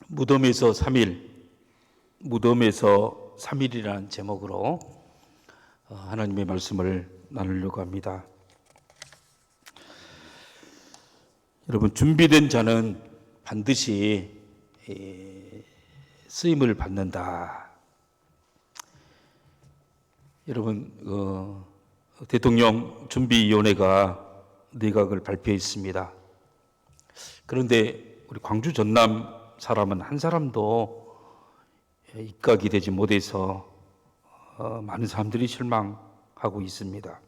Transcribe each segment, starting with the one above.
무덤에서 3일, 무덤에서 3일이라는 제목으로 하나님의 말씀을 나누려고 합니다. 여러분, 준비된 자는 반드시 쓰임을 받는다. 여러분, 대통령 준비위원회가 내각을 발표했습니다. 그런데 우리 광주 전남 사람은 한 사람도 입각이 되지 못해서 많은 사람들이 실망하고 있습니다.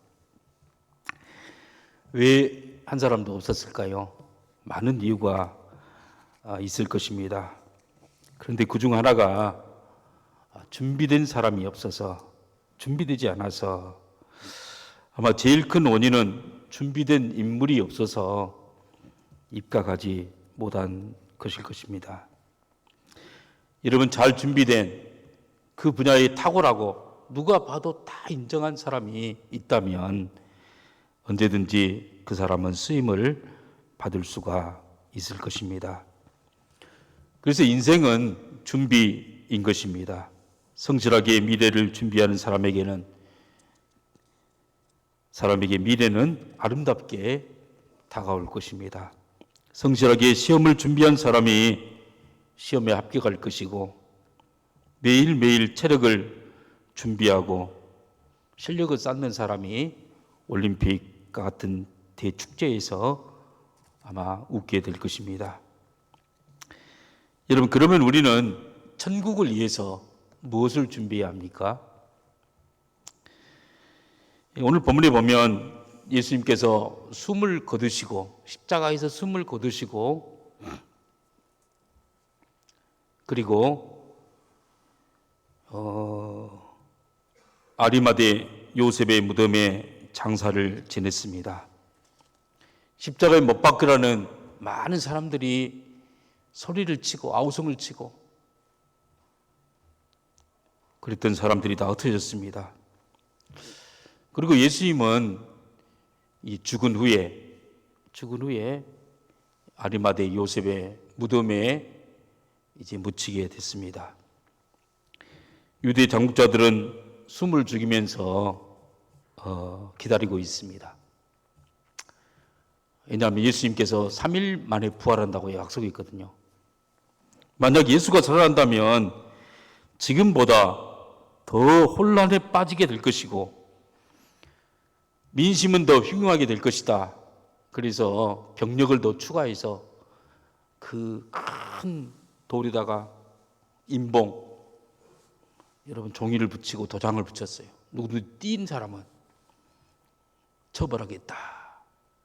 왜 한 사람도 없었을까요? 많은 이유가 있을 것입니다. 그런데 그중 하나가 준비된 사람이 없어서, 준비되지 않아서, 아마 제일 큰 원인은 준비된 인물이 없어서 입각하지 못한 것일 것입니다. 여러분, 잘 준비된 그 분야에 탁월하고 누가 봐도 다 인정한 사람이 있다면 언제든지 그 사람은 쓰임을 받을 수가 있을 것입니다. 그래서 인생은 준비인 것입니다. 성실하게 미래를 준비하는 사람에게 미래는 아름답게 다가올 것입니다. 성실하게 시험을 준비한 사람이 시험에 합격할 것이고, 매일매일 체력을 준비하고 실력을 쌓는 사람이 올림픽과 같은 대축제에서 아마 웃게 될 것입니다. 여러분, 그러면 우리는 천국을 위해서 무엇을 준비해야 합니까? 오늘 본문에 보면 예수님께서 숨을 거두시고, 십자가에서 숨을 거두시고, 그리고 아리마대 요셉의 무덤에 장사를 지냈습니다. 십자가에 못 박으라는 많은 사람들이 소리를 치고 아우성을 치고 그랬던 사람들이 다 흩어졌습니다. 그리고 예수님은 이 죽은 후에 아리마대 요셉의 무덤에 이제 묻히게 됐습니다. 유대 당국자들은 숨을 죽이면서 기다리고 있습니다. 왜냐하면 예수님께서 3일 만에 부활한다고 약속했거든요. 만약 예수가 살아난다면 지금보다 더 혼란에 빠지게 될 것이고, 민심은 더 흉흉하게 될 것이다. 그래서 병력을 더 추가해서 그 큰 돌에다가 인봉, 여러분, 종이를 붙이고 도장을 붙였어요. 누구든지 띈 사람은 처벌하겠다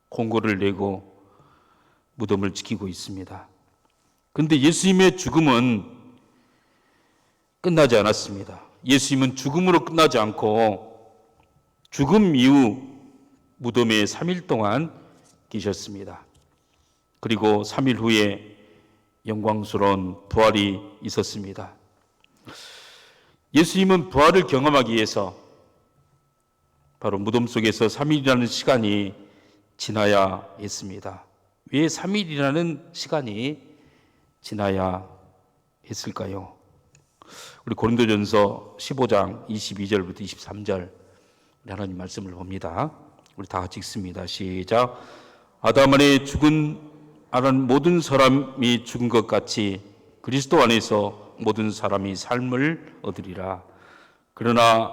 공고를 내고 무덤을 지키고 있습니다. 그런데 예수님의 죽음은 끝나지 않았습니다. 예수님은 죽음으로 끝나지 않고 죽음 이후 무덤에 3일 동안 계셨습니다. 그리고 3일 후에 영광스러운 부활이 있었습니다. 예수님은 부활을 경험하기 위해서 바로 무덤 속에서 3일이라는 시간이 지나야 했습니다. 왜 3일이라는 시간이 지나야 했을까요? 우리 고린도전서 15장 22절부터 23절 하나님 말씀을 봅니다. 우리 다 같이 읽습니다. 시작. 아담 안에 모든 사람이 죽은 것 같이 그리스도 안에서 모든 사람이 삶을 얻으리라. 그러나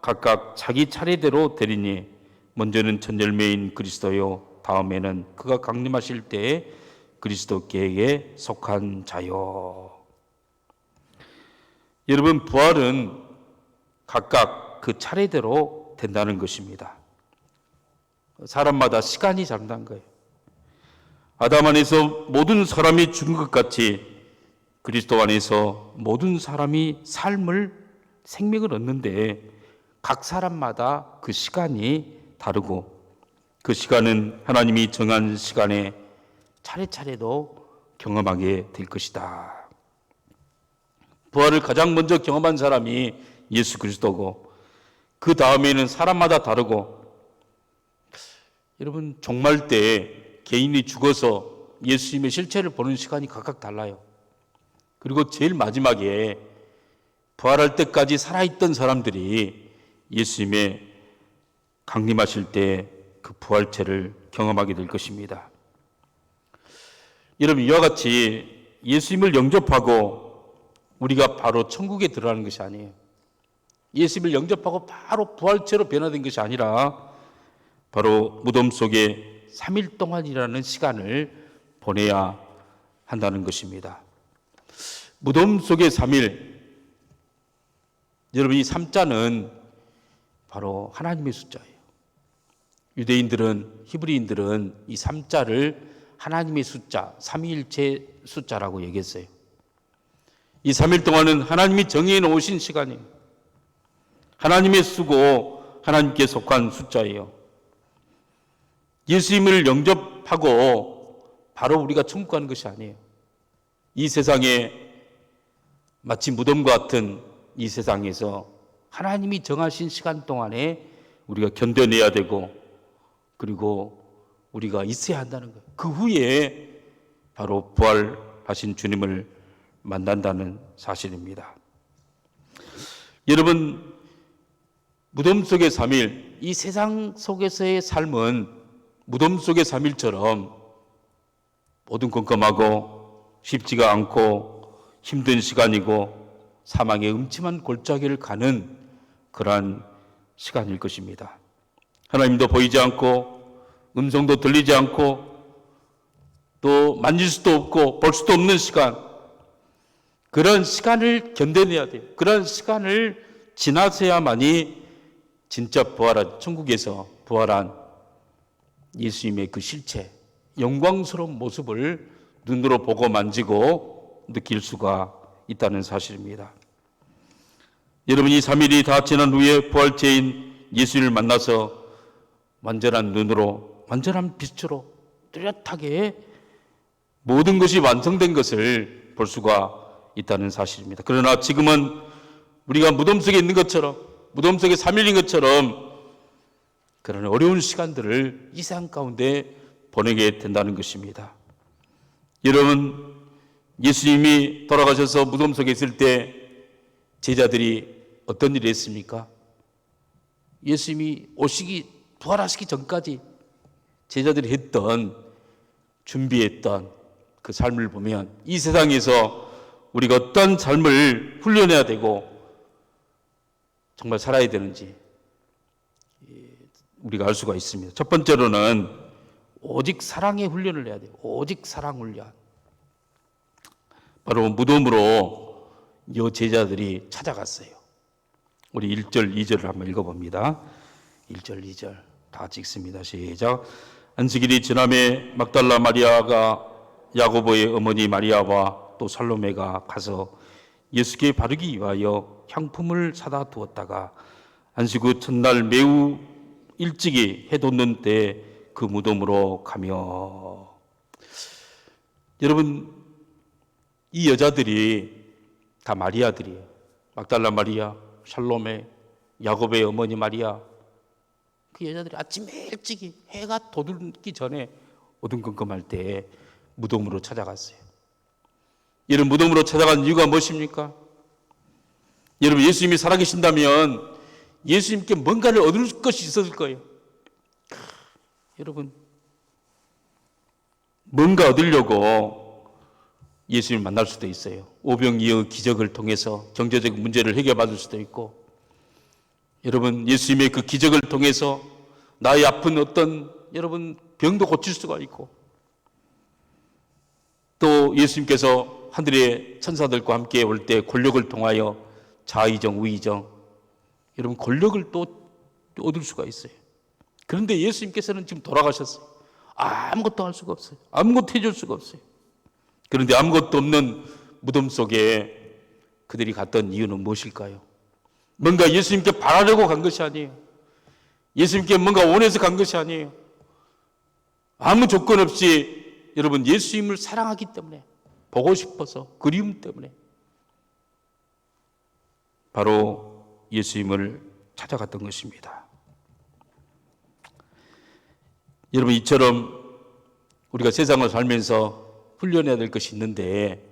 각각 자기 차례대로 되리니 먼저는 첫 열매인 그리스도요, 다음에는 그가 강림하실 때에 그리스도께에 속한 자요. 여러분, 부활은 각각 그 차례대로 된다는 것입니다. 사람마다 시간이 다르다는 거예요. 아담 안에서 모든 사람이 죽은 것 같이 그리스도 안에서 모든 사람이 생명을 얻는데 각 사람마다 그 시간이 다르고, 그 시간은 하나님이 정한 시간에 차례차례로 경험하게 될 것이다. 부활을 가장 먼저 경험한 사람이 예수 그리스도고, 그 다음에는 사람마다 다르고, 여러분, 종말 때 개인이 죽어서 예수님의 실체를 보는 시간이 각각 달라요. 그리고 제일 마지막에 부활할 때까지 살아있던 사람들이 예수님의 강림하실 때 그 부활체를 경험하게 될 것입니다. 여러분, 이와 같이 예수님을 영접하고 우리가 바로 천국에 들어가는 것이 아니에요. 예수님을 영접하고 바로 부활체로 변화된 것이 아니라 바로 무덤 속에 3일 동안이라는 시간을 보내야 한다는 것입니다. 무덤 속에 3일, 여러분 이 3자는 바로 하나님의 숫자예요. 유대인들은, 히브리인들은 이 3자를 하나님의 숫자, 삼위일체 숫자라고 얘기했어요. 이 3일 동안은 하나님이 정해 놓으신 시간이에요. 하나님의 쓰고 하나님께 속한 숫자예요. 예수님을 영접하고 바로 우리가 천국 가는 것이 아니에요. 이 세상에 마치 무덤과 같은 이 세상에서 하나님이 정하신 시간 동안에 우리가 견뎌내야 되고 그리고 우리가 있어야 한다는 거예요. 그 후에 바로 부활하신 주님을 만난다는 사실입니다. 여러분, 무덤 속의 3일, 이 세상 속에서의 삶은 무덤 속의 3일처럼 어둠컴컴하고 쉽지가 않고 힘든 시간이고 사망의 음침한 골짜기를 가는 그러한 시간일 것입니다. 하나님도 보이지 않고 음성도 들리지 않고 또 만질 수도 없고 볼 수도 없는 시간, 그런 시간을 견뎌내야 돼요. 그런 시간을 지나서야만이 진짜 부활한, 천국에서 부활한 예수님의 그 실체, 영광스러운 모습을 눈으로 보고 만지고 느낄 수가 있다는 사실입니다. 여러분, 이 3일이 다 지난 후에 부활체인 예수님을 만나서 완전한 눈으로, 완전한 빛으로 뚜렷하게 모든 것이 완성된 것을 볼 수가 있다는 사실입니다. 그러나 지금은 우리가 무덤 속에 있는 것처럼, 무덤 속에 3일인 것처럼 그런 어려운 시간들을 이 세상 가운데 보내게 된다는 것입니다. 여러분, 예수님이 돌아가셔서 무덤 속에 있을 때 제자들이 어떤 일을 했습니까? 예수님이 부활하시기 전까지 제자들이 준비했던 그 삶을 보면 이 세상에서 우리가 어떤 삶을 훈련해야 되고 정말 살아야 되는지 우리가 알 수가 있습니다. 첫 번째로는 오직 사랑의 훈련을 해야 돼요. 오직 사랑 훈련. 바로 무덤으로 이 제자들이 찾아갔어요. 우리 1절, 2절을 한번 읽어봅니다. 1절, 2절 다 같이 읽습니다. 시작. 안식일이 지남에 막달라 마리아가 야고보의 어머니 마리아와 또 살로메가 가서 예수께 바르기 위하여 향품을 사다 두었다가 안식 후 첫날 매우 일찍이 해 돋는 때 그 무덤으로 가며. 여러분, 이 여자들이 다 마리아들이에요. 막달라 마리아, 살로메, 야고보의 어머니 마리아. 그 여자들이 아침에 일찍이 해가 돋기 전에 어둠컴컴할 때 무덤으로 찾아갔어요. 이런 무덤으로 찾아간 이유가 무엇입니까? 여러분, 예수님이 살아계신다면 예수님께 뭔가를 얻을 것이 있었을 거예요. 여러분, 뭔가 얻으려고 예수님을 만날 수도 있어요. 오병이어 기적을 통해서 경제적 문제를 해결받을 수도 있고, 여러분, 예수님의 그 기적을 통해서 나의 아픈 어떤 여러분 병도 고칠 수가 있고, 또 예수님께서 하늘의 천사들과 함께 올 때 권력을 통하여 자의정, 우의정, 여러분 권력을 또 얻을 수가 있어요. 그런데 예수님께서는 지금 돌아가셨어요. 아무것도 할 수가 없어요. 아무것도 해줄 수가 없어요. 그런데 아무것도 없는 무덤 속에 그들이 갔던 이유는 무엇일까요? 뭔가 예수님께 바라려고 간 것이 아니에요. 예수님께 뭔가 원해서 간 것이 아니에요. 아무 조건 없이 여러분 예수님을 사랑하기 때문에, 보고 싶어서, 그리움 때문에 바로 예수님을 찾아갔던 것입니다. 여러분, 이처럼 우리가 세상을 살면서 훈련해야 될 것이 있는데,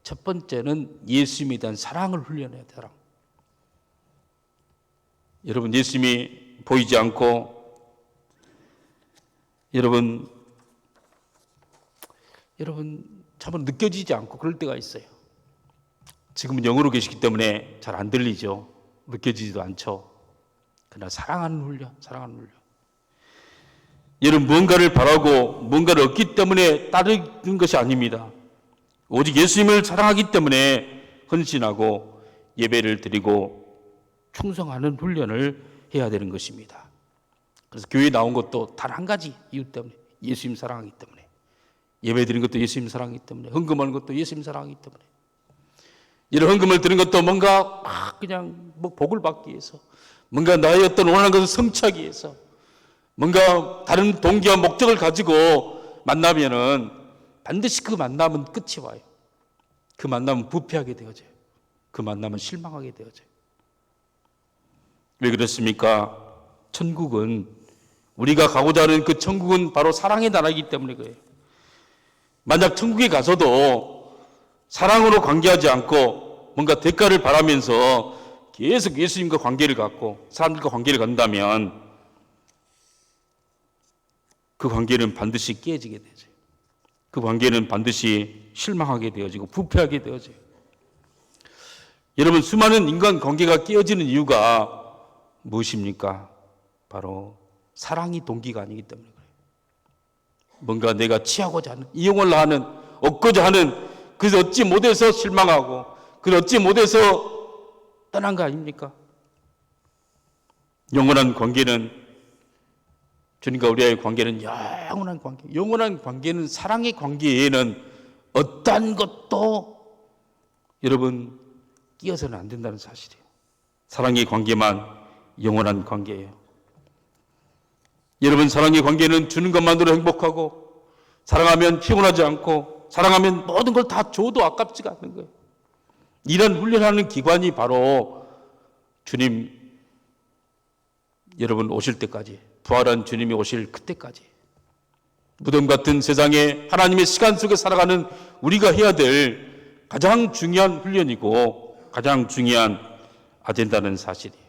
첫 번째는 예수님에 대한 사랑을 훈련해야 돼요. 여러분, 예수님이 보이지 않고 여러분 참으로 느껴지지 않고 그럴 때가 있어요. 지금은 영으로 계시기 때문에 잘 안 들리죠. 느껴지지도 않죠. 그러나 사랑하는 훈련. 여러분, 무언가를 바라고 무언가를 얻기 때문에 따르는 것이 아닙니다. 오직 예수님을 사랑하기 때문에 헌신하고 예배를 드리고 충성하는 훈련을 해야 되는 것입니다. 그래서 교회에 나온 것도 단 한 가지 이유 때문에, 예수님 사랑하기 때문에. 예배 드리는 것도 예수님 사랑하기 때문에, 헌금하는 것도 예수님 사랑하기 때문에. 이런 헌금을 드리는 것도 뭔가 그냥 복을 받기 위해서, 뭔가 나의 어떤 원하는 것을 성취하기 위해서, 뭔가 다른 동기와 목적을 가지고 만나면은 반드시 그 만남은 끝이 와요. 그 만남은 부패하게 되어져요. 그 만남은 실망하게 되어져요. 왜 그렇습니까? 천국은, 우리가 가고자 하는 그 천국은 바로 사랑의 나라이기 때문에 그래요. 만약 천국에 가서도 사랑으로 관계하지 않고 뭔가 대가를 바라면서 계속 예수님과 관계를 갖고 사람들과 관계를 갖는다면 그 관계는 반드시 깨지게 되죠. 그 관계는 반드시 실망하게 되어지고 부패하게 되어져요. 여러분, 수많은 인간 관계가 깨어지는 이유가 무엇입니까? 바로 사랑이 동기가 아니기 때문에 그래요. 뭔가 내가 취하고자 하는, 이용을 하는, 얻고자 하는, 그래서 얻지 못해서 실망하고, 그래서 얻지 못해서 떠난 거 아닙니까? 영원한 관계는, 주님과 우리의 관계는 영원한 관계. 영원한 관계는, 사랑의 관계에는 어떤 것도 여러분 끼어서는 안 된다는 사실이에요. 사랑의 관계만 영원한 관계예요. 여러분, 사랑의 관계는 주는 것만으로 행복하고, 사랑하면 피곤하지 않고, 사랑하면 모든 걸 다 줘도 아깝지가 않는 거예요. 이런 훈련하는 기관이 바로 주님, 여러분 오실 때까지, 부활한 주님이 오실 그때까지, 무덤 같은 세상에 하나님의 시간 속에 살아가는 우리가 해야 될 가장 중요한 훈련이고 가장 중요한 아젠다는 사실이에요.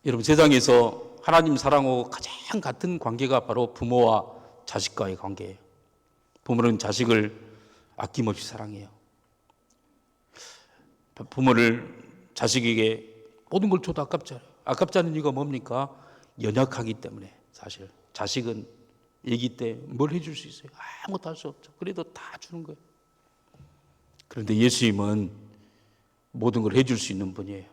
여러분, 세상에서 하나님 사랑하고 가장 같은 관계가 바로 부모와 자식과의 관계예요. 부모는 자식을 아낌없이 사랑해요. 부모를 자식에게 모든 걸 줘도 아깝지 않아요. 아깝지 않은 이유가 뭡니까? 연약하기 때문에. 사실 자식은 아기 때 뭘 해줄 수 있어요? 아무것도 할 수 없죠. 그래도 다 주는 거예요. 그런데 예수님은 모든 걸 해줄 수 있는 분이에요.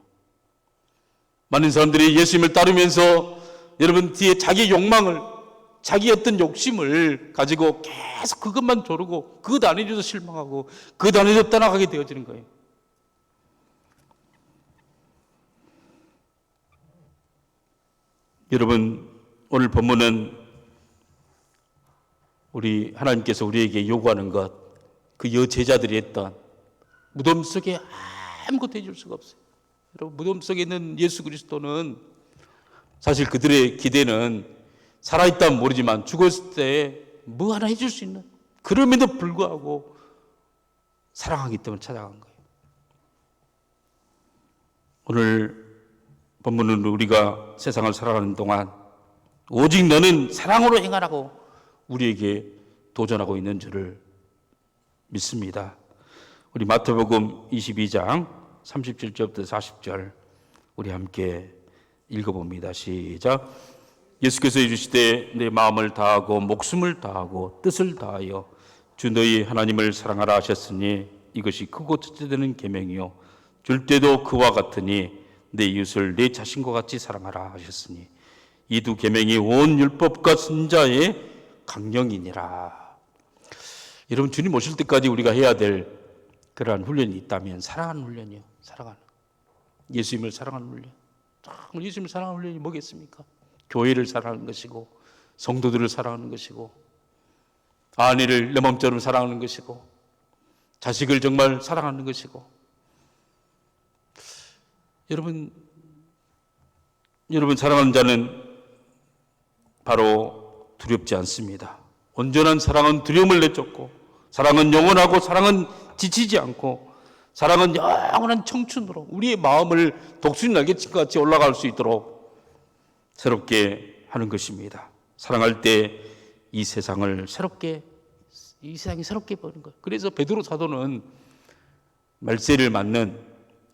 많은 사람들이 예수님을 따르면서 여러분 뒤에 자기 욕망을, 자기 어떤 욕심을 가지고 계속 그것만 조르고 그것 안 해줘서 실망하고 그것 안 해줘서 떠나가게 되어지는 거예요. 여러분, 오늘 본문은 우리 하나님께서 우리에게 요구하는 것, 그 여제자들이 했던, 무덤 속에 아무것도 해줄 수가 없어요. 여러분, 무덤 속에 있는 예수 그리스도는 사실 그들의 기대는 살아있다면 모르지만 죽었을 때 뭐 하나 해줄 수 있는, 그럼에도 불구하고 사랑하기 때문에 찾아간 거예요. 오늘 본문은 우리가 세상을 살아가는 동안 오직 너는 사랑으로 행하라고 우리에게 도전하고 있는 줄을 믿습니다. 우리 마태복음 22장 37절부터 40절 우리 함께 읽어봅니다. 시작. 예수께서 이르시되 내 마음을 다하고 목숨을 다하고 뜻을 다하여 주 너희 하나님을 사랑하라 하셨으니 이것이 크고 첫째 되는 계명이요 줄 때도 그와 같으니 내 이웃을 내 자신과 같이 사랑하라 하셨으니 이 두 계명이 온 율법과 선지자의 강령이니라. 여러분, 주님 오실 때까지 우리가 해야 될 그러한 훈련이 있다면 사랑하는 훈련이요. 사랑하는, 예수님을 사랑하는 훈련. 예수님을 사랑하는 훈련이 뭐겠습니까? 교회를 사랑하는 것이고 성도들을 사랑하는 것이고 아내를 내 몸처럼 사랑하는 것이고 자식을 정말 사랑하는 것이고. 여러분 사랑하는 자는 바로 두렵지 않습니다. 온전한 사랑은 두려움을 내쫓고 사랑은 영원하고 사랑은 지치지 않고 사랑은 영원한 청춘으로 우리의 마음을 독수리 날개치같이 올라갈 수 있도록 새롭게 하는 것입니다. 사랑할 때 이 세상이 새롭게 보는 거예요. 그래서 베드로 사도는 말세를 맞는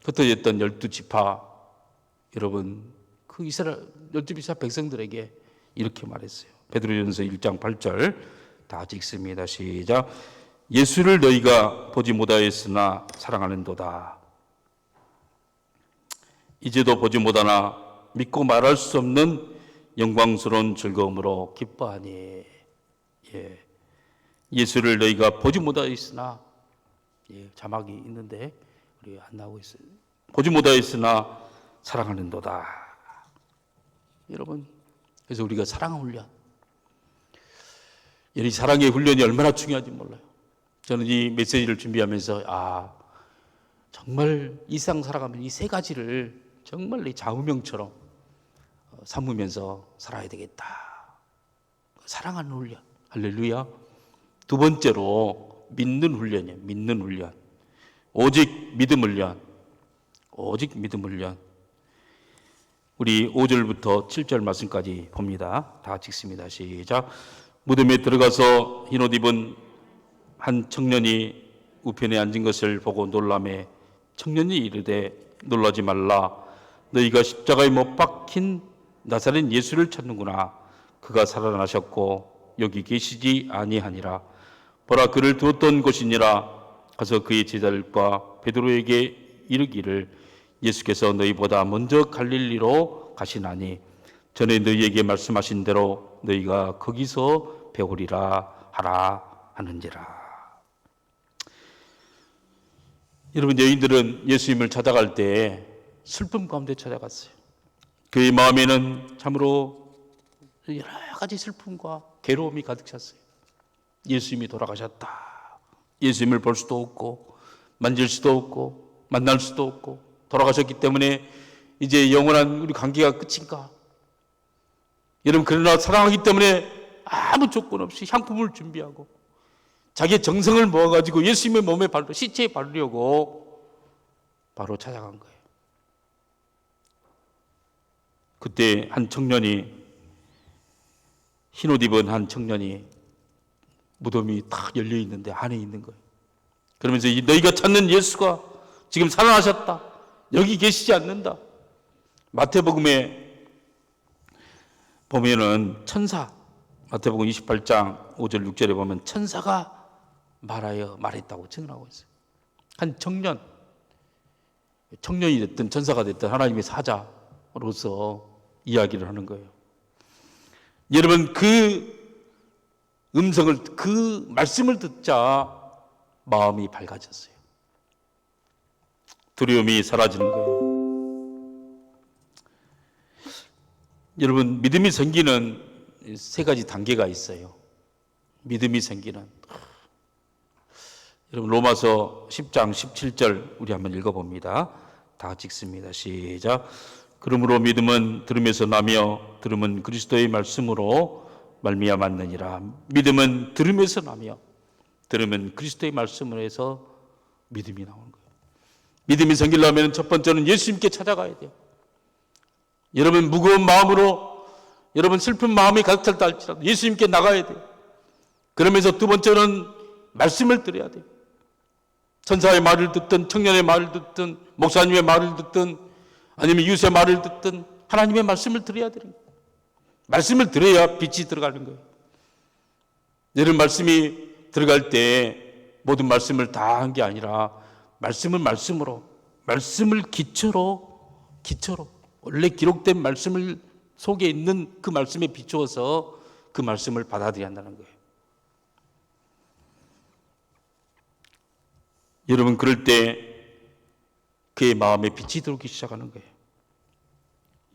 흩어졌던 12지파 여러분 그 이스라엘 12지파 백성들에게 이렇게 말했어요. 베드로전서 1장 8절 다 같이 읽습니다. 시작. 예수를 너희가 보지 못하였으나 사랑하는도다. 이제도 보지 못하나 믿고 말할 수 없는 영광스러운 즐거움으로 기뻐하니. 예수를 너희가 보지 못하였으나 자막이 있는데 우리 안 나오고 있어요. 보지 못하였으나 사랑하는도다. 여러분, 그래서 우리가 사랑 훈련, 이 사랑의 훈련이 얼마나 중요한지 몰라요. 저는 이 메시지를 준비하면서 정말 이 세상 살아가면 이 세 가지를 정말 이 좌우명처럼 삼으면서 살아야 되겠다. 사랑하는 훈련, 할렐루야. 두 번째로 믿는 훈련이에요. 믿는 훈련. 오직 믿음 훈련. 오직 믿음 훈련. 우리 5절부터 7절 말씀까지 봅니다. 다 같이 읽습니다. 시작. 무덤에 들어가서 흰옷 입은 한 청년이 우편에 앉은 것을 보고 놀라매 청년이 이르되 놀라지 말라. 너희가 십자가에 못 박힌 나사렛 예수를 찾는구나. 그가 살아나셨고 여기 계시지 아니하니라. 보라, 그를 두었던 곳이니라. 가서 그의 제자들과 베드로에게 이르기를 예수께서 너희보다 먼저 갈릴리로 가시나니 전에 너희에게 말씀하신 대로 너희가 거기서 배우리라 하라 하는지라. 여러분, 여인들은 예수님을 찾아갈 때 슬픔 가운데 찾아갔어요. 그의 마음에는 참으로 여러 가지 슬픔과 괴로움이 가득 찼어요. 예수님이 돌아가셨다. 예수님을 볼 수도 없고 만질 수도 없고 만날 수도 없고 돌아가셨기 때문에 이제 영원한 우리 관계가 끝인가? 여러분, 그러나 사랑하기 때문에 아무 조건 없이 향품을 준비하고 자기의 정성을 모아가지고 예수님의 몸에 시체에 바르려고 바로 찾아간 거예요. 그때 한 청년이, 흰옷 입은 한 청년이 무덤이 탁 열려 있는데 안에 있는 거예요. 그러면서 너희가 찾는 예수가 지금 살아나셨다. 여기 계시지 않는다. 마태복음에 보면은 마태복음 28장 5절 6절에 보면 천사가 말했다고 증언하고 있어요. 한 청년이 됐든 천사가 됐든 하나님의 사자로서 이야기를 하는 거예요. 여러분, 그 말씀을 듣자 마음이 밝아졌어요. 두려움이 사라지는 거예요. 여러분, 믿음이 생기는 세 가지 단계가 있어요. 믿음이 생기는. 여러분, 로마서 10장 17절 우리 한번 읽어봅니다. 다 같이 읽습니다. 시작. 그러므로 믿음은 들음에서 나며 들음은 그리스도의 말씀으로 말미암았느니라. 믿음은 들음에서 나며 들으면 그리스도의 말씀을 해서 믿음이 나오는 거예요. 믿음이 생기려면 첫 번째는 예수님께 찾아가야 돼요. 여러분, 무거운 마음으로, 여러분 슬픈 마음이 가득 찼다 할지라도 예수님께 나가야 돼요. 그러면서 두 번째는 말씀을 들어야 돼요. 천사의 말을 듣든 청년의 말을 듣든 목사님의 말을 듣든 아니면 이웃의 말을 듣든 하나님의 말씀을 들어야 돼요. 말씀을 들어야 빛이 들어가는 거예요. 여러분, 말씀이 들어갈 때 모든 말씀을 다 한 게 아니라 말씀을 기초로 원래 기록된 말씀을 속에 있는 그 말씀에 비추어서 그 말씀을 받아들여야 한다는 거예요. 여러분, 그럴 때 그의 마음에 빛이 들어오기 시작하는 거예요.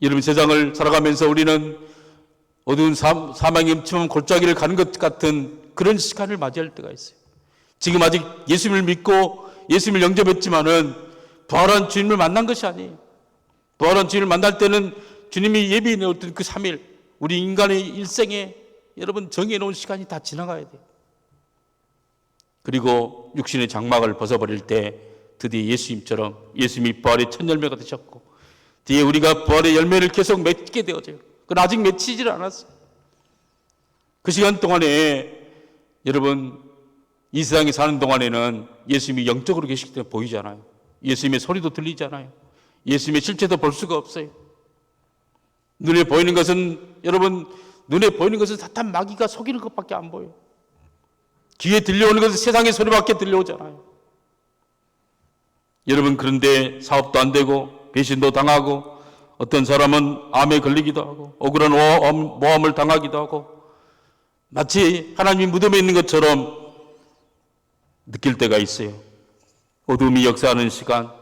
여러분, 세상을 살아가면서 우리는 어두운 사망의 음침한 골짜기를 가는 것 같은 그런 시간을 맞이할 때가 있어요. 지금 아직 예수님을 믿고 예수님을 영접했지만은 부활한 주님을 만난 것이 아니에요. 부활한 주님을 만날 때는 주님이 예비해 놓았던 그 3일, 우리 인간의 일생에 여러분 정해놓은 시간이 다 지나가야 돼요. 그리고 육신의 장막을 벗어버릴 때 드디어 예수님처럼 예수님이 부활의 첫 열매가 되셨고 뒤에 우리가 부활의 열매를 계속 맺게 되어져요. 그건 아직 맺히질 않았어요. 그 시간 동안에 여러분 이 세상에 사는 동안에는 예수님이 영적으로 계시기 때문에 보이잖아요. 예수님의 소리도 들리잖아요. 예수님의 실체도 볼 수가 없어요. 눈에 보이는 것은 여러분 눈에 보이는 것은 사탄 마귀가 속이는 것밖에 안 보여요. 귀에 들려오는 것은 세상의 소리밖에 들려오잖아요. 여러분 그런데 사업도 안 되고 배신도 당하고 어떤 사람은 암에 걸리기도 하고 억울한 모함을 당하기도 하고 마치 하나님이 무덤에 있는 것처럼 느낄 때가 있어요. 어둠이 역사하는 시간,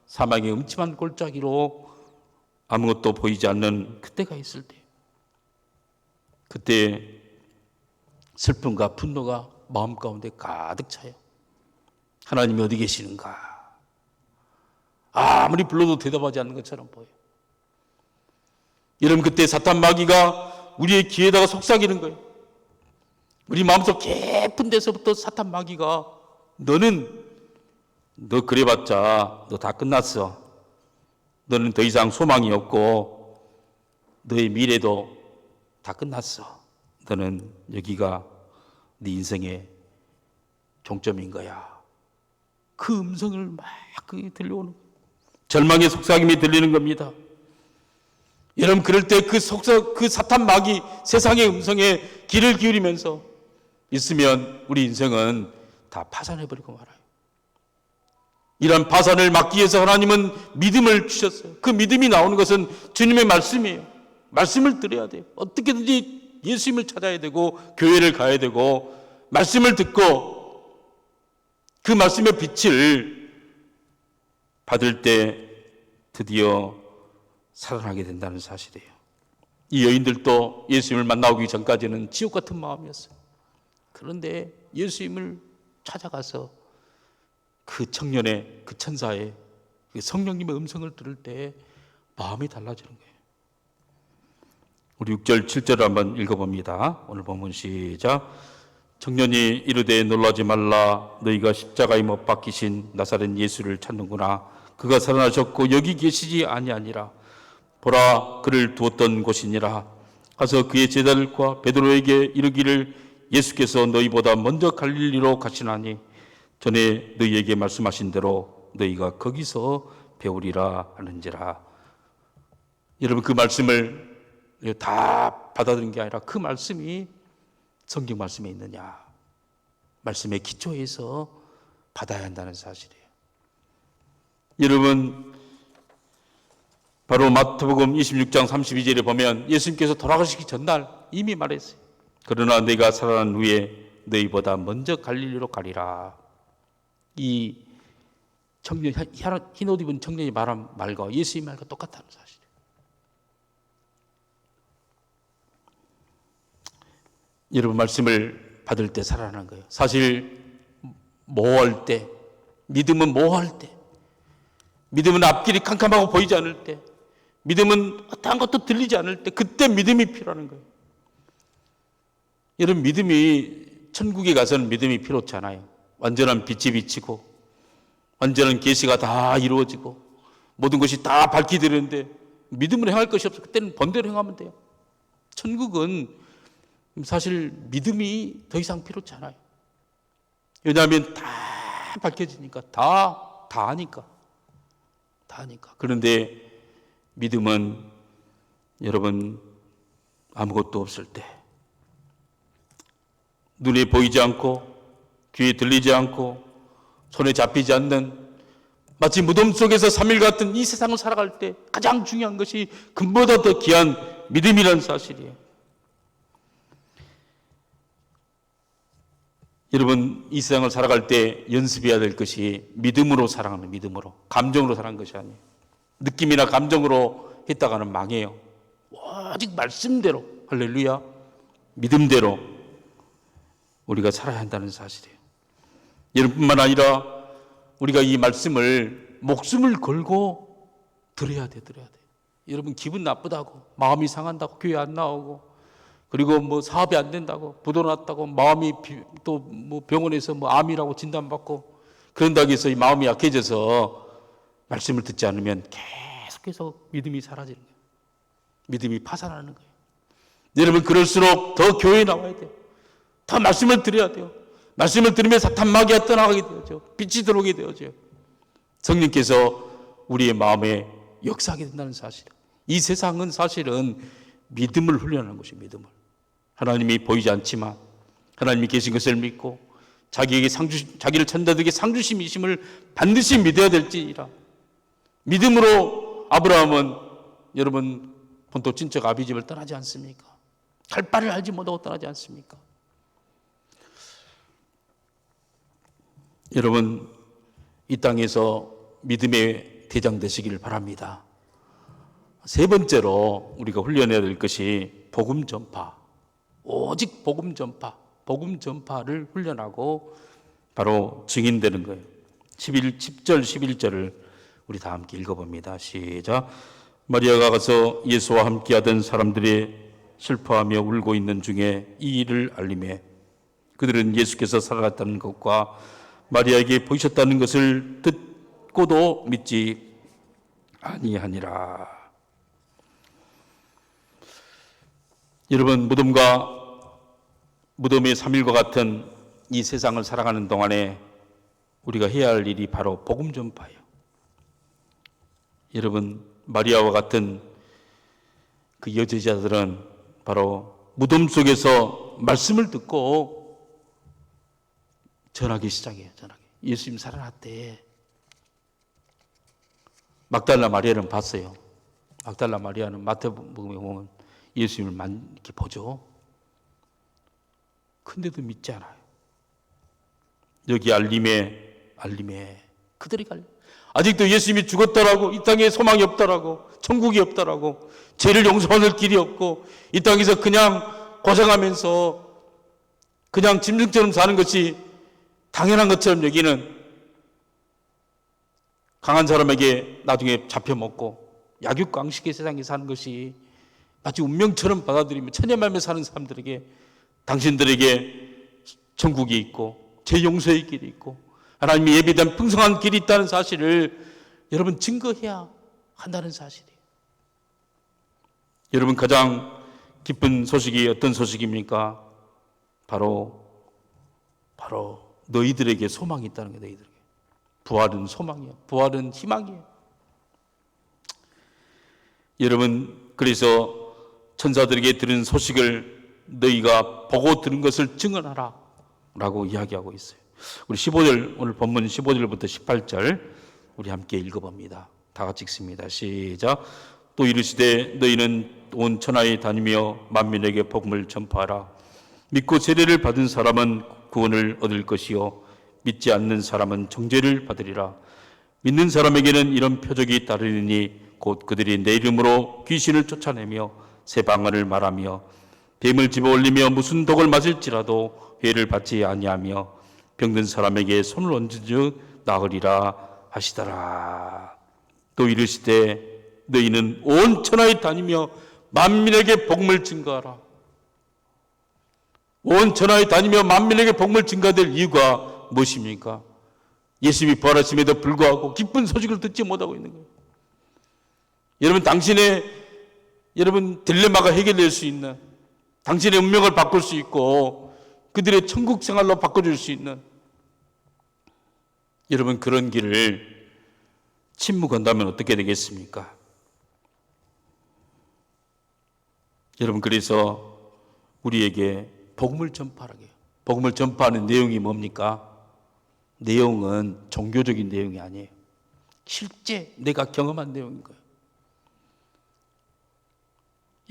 사망의 음침한 골짜기로 아무것도 보이지 않는 그때가 있을 때, 그때 슬픔과 분노가 마음 가운데 가득 차요. 하나님이 어디 계시는가? 아무리 불러도 대답하지 않는 것처럼 보여요. 여러분 그때 사탄 마귀가 우리의 귀에다가 속삭이는 거예요. 우리 마음속 깊은 데서부터 사탄 마귀가 너 그래봤자 너 다 끝났어. 너는 더 이상 소망이 없고 너의 미래도 다 끝났어. 너는 여기가 네 인생의 종점인 거야. 그 음성을 막 들려오는 거예요. 절망의 속삭임이 들리는 겁니다. 여러분 그럴 때 그 사탄 마귀 세상의 음성에 귀를 기울이면서 있으면 우리 인생은 다 파산해버리고 말아요. 이런 파산을 막기 위해서 하나님은 믿음을 주셨어요. 그 믿음이 나오는 것은 주님의 말씀이에요. 말씀을 들어야 돼요. 어떻게든지 예수님을 찾아야 되고 교회를 가야 되고 말씀을 듣고 그 말씀의 빛을 받을 때 드디어 살아나게 된다는 사실이에요. 이 여인들도 예수님을 만나오기 전까지는 지옥 같은 마음이었어요. 그런데 예수님을 찾아가서 그 청년의, 그 천사의 그 성령님의 음성을 들을 때 마음이 달라지는 거예요. 우리 6절, 7절을 한번 읽어봅니다. 오늘 본문 시작. 청년이 이르되 놀라지 말라. 너희가 십자가에 못 박히신 나사렛 예수를 찾는구나. 그가 살아나셨고 여기 계시지 아니하니라. 보라, 그를 두었던 곳이니라. 가서 그의 제자들과 베드로에게 이르기를 예수께서 너희보다 먼저 갈릴리로 가시나니 전에 너희에게 말씀하신 대로 너희가 거기서 배우리라 하는지라. 여러분 그 말씀을 다 받아들인 게 아니라 그 말씀이 성경 말씀에 있느냐, 말씀의 기초에서 받아야 한다는 사실이에요. 여러분 바로 마태복음 26장 32절에 보면 예수님께서 돌아가시기 전날 이미 말했어요. 그러나 내가 살아난 후에 너희보다 먼저 갈릴리로 가리라. 이 청년, 흰 옷 입은 청년이 말한 말과 예수의 말과 똑같다는 사실이에요. 여러분 말씀을 받을 때 살아나는 거예요. 사실 모호할 때, 믿음은 모호할 때, 믿음은 앞길이 캄캄하고 보이지 않을 때, 믿음은 어떠한 것도 들리지 않을 때, 그때 믿음이 필요한 거예요. 여러분 믿음이, 천국에 가서는 믿음이 필요치 않아요. 완전한 빛이 비치고 완전한 계시가 다 이루어지고 모든 것이 다 밝히 되는데 믿음으로 행할 것이 없어. 그때는 본대로 행하면 돼요. 천국은 사실 믿음이 더 이상 필요치 않아요. 왜냐하면 다 밝혀지니까, 다 아니까. 그런데 믿음은 여러분 아무것도 없을 때, 눈에 보이지 않고 귀에 들리지 않고 손에 잡히지 않는 마치 무덤 속에서 3일 같은 이 세상을 살아갈 때 가장 중요한 것이 금보다 더 귀한 믿음이라는 사실이에요. 여러분 이 세상을 살아갈 때 연습해야 될 것이 믿음으로 살아가는, 믿음으로, 감정으로 살아가는 것이 아니에요. 느낌이나 감정으로 했다가는 망해요. 오직 말씀대로, 할렐루야, 믿음대로 우리가 살아야 한다는 사실이에요. 여러분뿐만 아니라 우리가 이 말씀을 목숨을 걸고 들어야 돼. 여러분 기분 나쁘다고, 마음이 상한다고 교회 안 나오고 그리고 뭐 사업이 안 된다고, 부도 났다고, 마음이 또 뭐 병원에서 뭐 암이라고 진단받고 그런다고 해서 이 마음이 약해져서 말씀을 듣지 않으면 계속해서 믿음이 사라지는 거예요. 믿음이 파산하는 거예요. 여러분, 그럴수록 더 교회에 나와야 돼요. 더 말씀을 드려야 돼요. 말씀을 들으면 사탄 마귀가 떠나가게 되죠. 빛이 들어오게 되죠. 성령께서 우리의 마음에 역사하게 된다는 사실. 이 세상은 사실은 믿음을 훈련하는 것이에요. 믿음을. 하나님이 보이지 않지만 하나님이 계신 것을 믿고 자기에게 자기를 천자들에게 상주심이심을 반드시 믿어야 될지니라. 믿음으로 아브라함은 여러분 본토 친척 아비 집을 떠나지 않습니까? 갈 바를 알지 못하고 떠나지 않습니까? 여러분, 이 땅에서 믿음의 대장 되시기를 바랍니다. 세 번째로 우리가 훈련해야 될 것이 복음 전파. 오직 복음 전파. 복음 전파를 훈련하고 바로 증인되는 거예요. 10절 11절을 우리 다 함께 읽어봅니다. 시작. 마리아가 가서 예수와 함께하던 사람들이 슬퍼하며 울고 있는 중에 이 일을 알리매 그들은 예수께서 살아났다는 것과 마리아에게 보이셨다는 것을 듣고도 믿지 아니하니라. 여러분, 무덤의 3일과 같은 이 세상을 살아가는 동안에 우리가 해야 할 일이 바로 복음 전파예요. 여러분, 마리아와 같은 그 여제자들은 바로 무덤 속에서 말씀을 듣고 전하기 시작해요. 전하기. 예수님 살아났대. 막달라 마리아는 봤어요. 막달라 마리아는 마태복음에 보면 예수님을 이렇게 보죠. 근데도 믿지 않아요. 여기 알림에 그들이 갈려. 아직도 예수님이 죽었다라고, 이 땅에 소망이 없다라고, 천국이 없다라고, 죄를 용서받을 길이 없고 이 땅에서 그냥 고생하면서 그냥 짐승처럼 사는 것이 당연한 것처럼 여기는 강한 사람에게 나중에 잡혀먹고 약육강식의 세상에 사는 것이 마치 운명처럼 받아들이며 천년만년 사는 사람들에게 당신들에게 천국이 있고 죄 용서의 길이 있고 하나님이 예비된 풍성한 길이 있다는 사실을 여러분 증거해야 한다는 사실이에요. 여러분, 가장 기쁜 소식이 어떤 소식입니까? 바로 너희들에게 소망이 있다는 거예요. 너희들에게. 부활은 소망이에요. 부활은 희망이에요. 여러분, 그래서 천사들에게 들은 소식을 너희가 보고 들은 것을 증언하라 라고 이야기하고 있어요. 우리 15절, 오늘 본문 15절부터 18절 우리 함께 읽어봅니다. 다 같이 읽습니다. 시작. 또 이르시되 너희는 온 천하에 다니며 만민에게 복음을 전파하라. 믿고 세례를 받은 사람은 구원을 얻을 것이요 믿지 않는 사람은 정죄를 받으리라. 믿는 사람에게는 이런 표적이 따르리니 곧 그들이 내 이름으로 귀신을 쫓아내며 새 방언을 말하며 뱀을 집어올리며 무슨 독을 맞을지라도 회를 받지 아니하며 병든 사람에게 손을 얹은즉 나으리라 하시더라. 또 이르시되 너희는 온 천하에 다니며 만민에게 복음을 증거하라. 온 천하에 다니며 만민에게 복음을 증거될 이유가 무엇입니까? 예수님이 부활하심에도 불구하고 기쁜 소식을 듣지 못하고 있는 거예요. 여러분, 여러분 딜레마가 해결될 수 있는, 당신의 운명을 바꿀 수 있고 그들의 천국 생활로 바꿔줄 수 있는 여러분 그런 길을 침묵한다면 어떻게 되겠습니까? 여러분, 그래서 우리에게 복음을 전파하게 해요. 복음을 전파하는 내용이 뭡니까? 내용은 종교적인 내용이 아니에요. 실제 내가 경험한 내용인 거예요.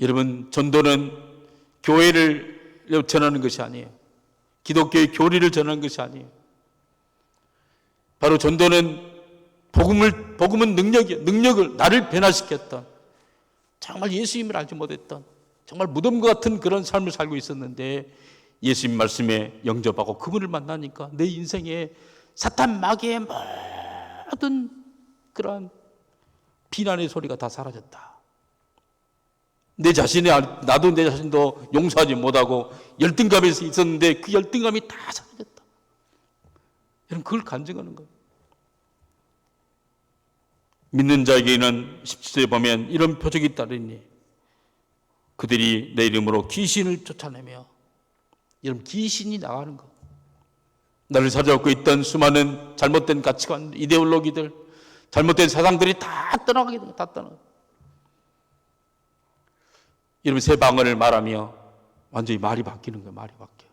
여러분, 전도는 교회를 전하는 것이 아니에요. 기독교의 교리를 전하는 것이 아니에요. 바로 전도는 복음은 능력이에요. 능력을 나를 변화시켰던, 정말 예수님을 알지 못했던, 정말 무덤과 같은 그런 삶을 살고 있었는데 예수님 말씀에 영접하고 그분을 만나니까 내 인생에 사탄 마귀의 모든 그런 비난의 소리가 다 사라졌다. 나도 내 자신도 용서하지 못하고 열등감에서 있었는데 그 열등감이 다 사라졌다. 여러분, 그걸 간증하는 거예요. 믿는 자에게는 17절에 보면 이런 표적이 따르니 그들이 내 이름으로 귀신을 쫓아내며, 여러분, 귀신이 나가는 거. 나를 사로잡고 있던 수많은 잘못된 가치관, 이데올로기들, 잘못된 사상들이 다 떠나가게 돼요. 다 떠나가. 여러분, 새 방언을 말하며 완전히 말이 바뀌는 거예요. 말이 바뀌어요.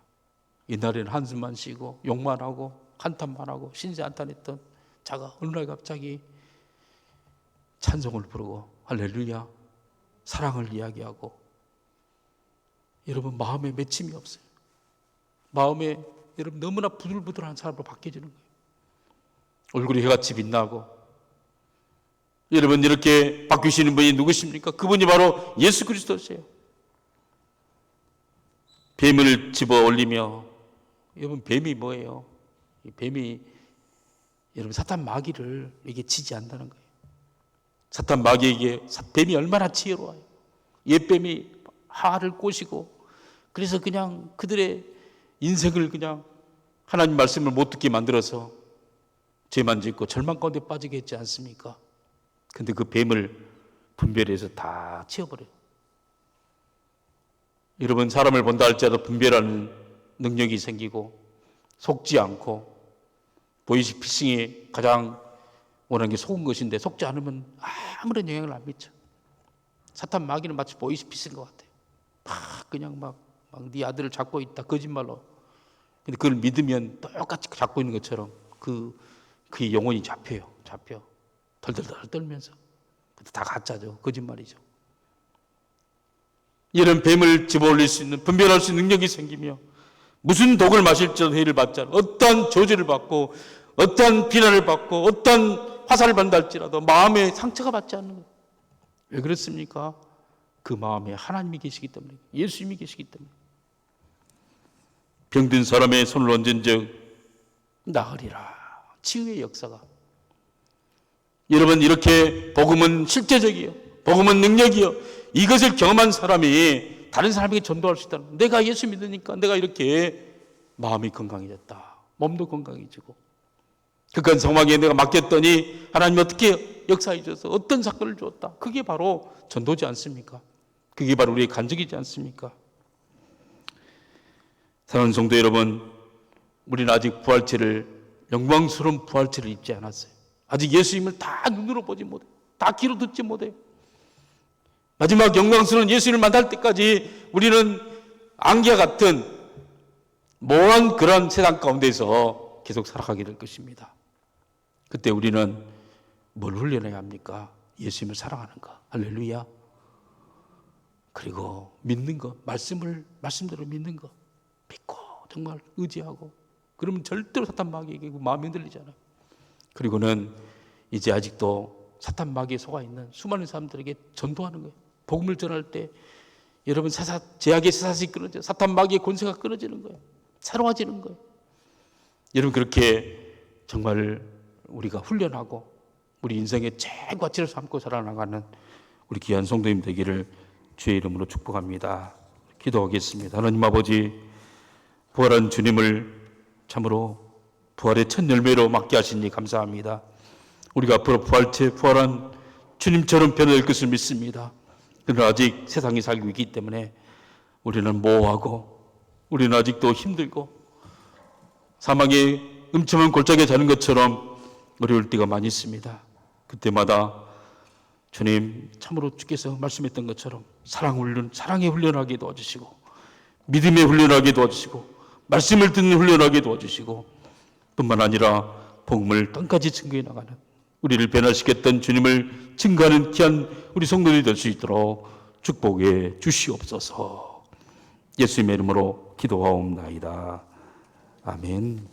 옛날에는 한숨만 쉬고 욕만 하고 한탄만 하고 신세 한탄했던 자가 어느 날 갑자기 찬송을 부르고 할렐루야, 사랑을 이야기하고, 여러분, 마음에 맺힘이 없어요. 마음에, 여러분, 너무나 부들부들한 사람으로 바뀌어지는 거예요. 얼굴이 해같이 빛나고. 여러분, 이렇게 바뀌시는 분이 누구십니까? 그분이 바로 예수 그리스도세요. 뱀을 집어 올리며, 여러분, 뱀이 뭐예요? 이 뱀이, 여러분, 사탄 마귀를 이게 치지 않는다는 거예요. 사탄 마귀에게 뱀이 얼마나 지혜로워요. 옛뱀이 하를 꼬시고, 그래서 그냥 그들의 인생을 그냥 하나님 말씀을 못 듣게 만들어서 죄만 짓고 절망 가운데 빠지게 했지 않습니까? 근데 그 뱀을 분별해서 다 치워버려요. 여러분, 사람을 본다 할지라도 분별하는 능력이 생기고, 속지 않고, 보이스피싱이 가장 원하는 게 속은 것인데 속지 않으면 아무런 영향을 안 미쳐. 사탄 마귀는 마치 보이스피싱인 것 같아요. 그냥 막 네 아들을 잡고 있다, 거짓말로. 근데 그걸 믿으면 똑같이 잡고 있는 것처럼 그의 영혼이 잡혀. 덜덜덜 떨면서. 근데 다 가짜죠. 거짓말이죠. 이런 뱀을 집어올릴 수 있는, 분별할 수 있는 능력이 생기며, 무슨 독을 마실지라도 해를 받지 않고, 어떠한 저주를 받고, 어떠한 비난을 받고, 어떠한 화살을 받는다 할지라도 마음에 상처가 받지 않는 거예요. 왜 그렇습니까? 그 마음에 하나님이 계시기 때문에, 예수님이 계시기 때문에. 병든 사람의 손을 얹은 즉 나으리라. 치유의 역사가. 여러분, 이렇게 복음은 실제적이에요. 복음은 능력이요. 이것을 경험한 사람이 다른 사람에게 전도할 수 있다는 거예요. 내가 예수 믿으니까 내가 이렇게 마음이 건강해졌다. 몸도 건강해지고. 극한 상황에 내가 맡겼더니 하나님이 어떻게 역사해 줘서 어떤 사건을 주었다. 그게 바로 전도지 않습니까? 그게 바로 우리의 간증이지 않습니까? 사랑하는 성도 여러분, 우리는 아직 부활체를, 영광스러운 부활체를 입지 않았어요. 아직 예수님을 다 눈으로 보지 못해요. 다 귀로 듣지 못해요. 마지막 영광스러운 예수님을 만날 때까지 우리는 안개와 같은 모호한 그런 세상 가운데서 계속 살아가게 될 것입니다. 그때 우리는 뭘 훈련해야 합니까? 예수님을 사랑하는 거. 할렐루야. 그리고 믿는 거. 말씀대로 믿는 거. 믿고 정말 의지하고. 그러면 절대로 사탄 마귀에게 마음이 흔들리잖아요. 그리고는 이제 아직도 사탄 마귀에 속아 있는 수많은 사람들에게 전도하는 거예요. 복음을 전할 때 여러분, 제약의 쇠사슬이 끊어져, 사탄 마귀의 권세가 끊어지는 거예요. 새로워지는 거예요. 여러분, 그렇게 정말 우리가 훈련하고 우리 인생의 최고가치를 삼고 살아나가는 우리 귀한 성도님 되기를 주의 이름으로 축복합니다. 기도하겠습니다. 하나님 아버지, 부활한 주님을 참으로 부활의 첫 열매로 맞게 하시니 감사합니다. 우리가 앞으로 부활한 주님처럼 변화될 것을 믿습니다. 그러나 아직 세상이 살고 있기 때문에 우리는 모호하고, 우리는 아직도 힘들고, 사망의 음침한 골짜기에 자는 것처럼 어려울 때가 많이 있습니다. 그때마다 주님, 참으로 주께서 말씀했던 것처럼 사랑에 훈련하게 도와주시고, 믿음에 훈련하게 도와주시고, 말씀을 듣는 훈련하게 도와주시고, 뿐만 아니라 복음을 땅까지 증거해 나가는, 우리를 변화시켰던 주님을 증거하는 귀한 우리 성도들이 될 수 있도록 축복해 주시옵소서. 예수님의 이름으로 기도하옵나이다. 아멘.